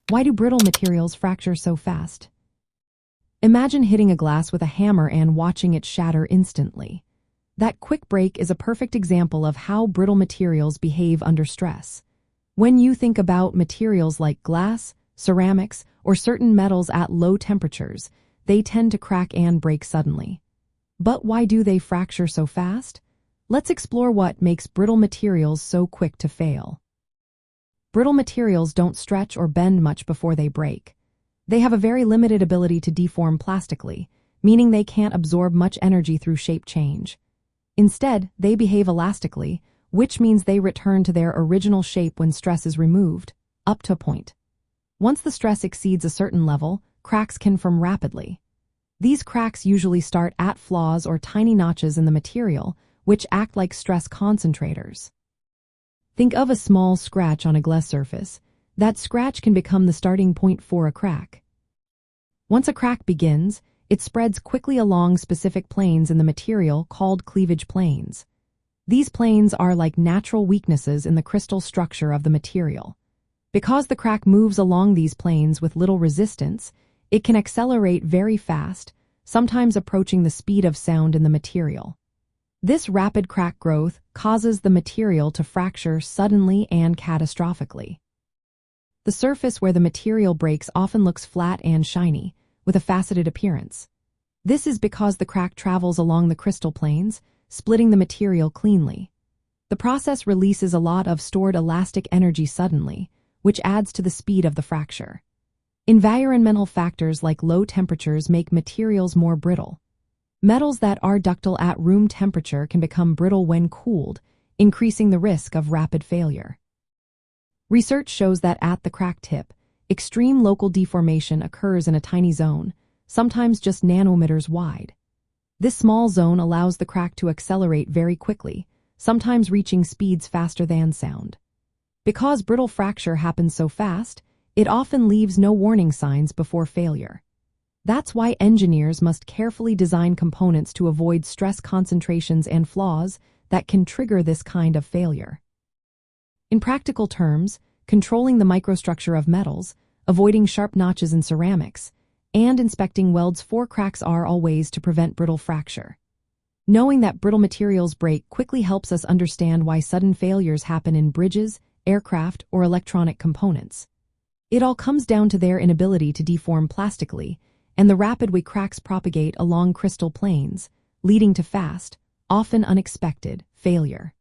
Why do brittle materials fracture so fast? Imagine hitting a glass with a hammer and watching it shatter instantly. That quick break is a perfect example of how brittle materials behave under stress. When you think about materials like glass, ceramics, or certain metals at low temperatures, they tend to crack and break suddenly. But why do they fracture so fast? Let's explore what makes brittle materials so quick to fail. Brittle materials don't stretch or bend much before they break. They have a very limited ability to deform plastically, meaning they can't absorb much energy through shape change. Instead, they behave elastically, which means they return to their original shape when stress is removed, up to a point. Once the stress exceeds a certain level, cracks can form rapidly. These cracks usually start at flaws or tiny notches in the material, which act like stress concentrators. Think of a small scratch on a glass surface. That scratch can become the starting point for a crack. Once a crack begins, it spreads quickly along specific planes in the material called cleavage planes. These planes are like natural weaknesses in the crystal structure of the material. Because the crack moves along these planes with little resistance, it can accelerate very fast, sometimes approaching the speed of sound in the material. This rapid crack growth causes the material to fracture suddenly and catastrophically. The surface where the material breaks often looks flat and shiny, with a faceted appearance. This is because the crack travels along the crystal planes, splitting the material cleanly. The process releases a lot of stored elastic energy suddenly, which adds to the speed of the fracture. Environmental factors like low temperatures make materials more brittle. Metals that are ductile at room temperature can become brittle when cooled, increasing the risk of rapid failure. Research shows that at the crack tip, extreme local deformation occurs in a tiny zone, sometimes just nanometers wide. This small zone allows the crack to accelerate very quickly, sometimes reaching speeds faster than sound. Because brittle fracture happens so fast, it often leaves no warning signs before failure. That's why engineers must carefully design components to avoid stress concentrations and flaws that can trigger this kind of failure. In practical terms, controlling the microstructure of metals, avoiding sharp notches in ceramics, and inspecting welds for cracks are all ways to prevent brittle fracture. Knowing that brittle materials break quickly helps us understand why sudden failures happen in bridges, aircraft, or electronic components. It all comes down to their inability to deform plastically, and the rapid way cracks propagate along crystal planes, leading to fast, often unexpected, failure.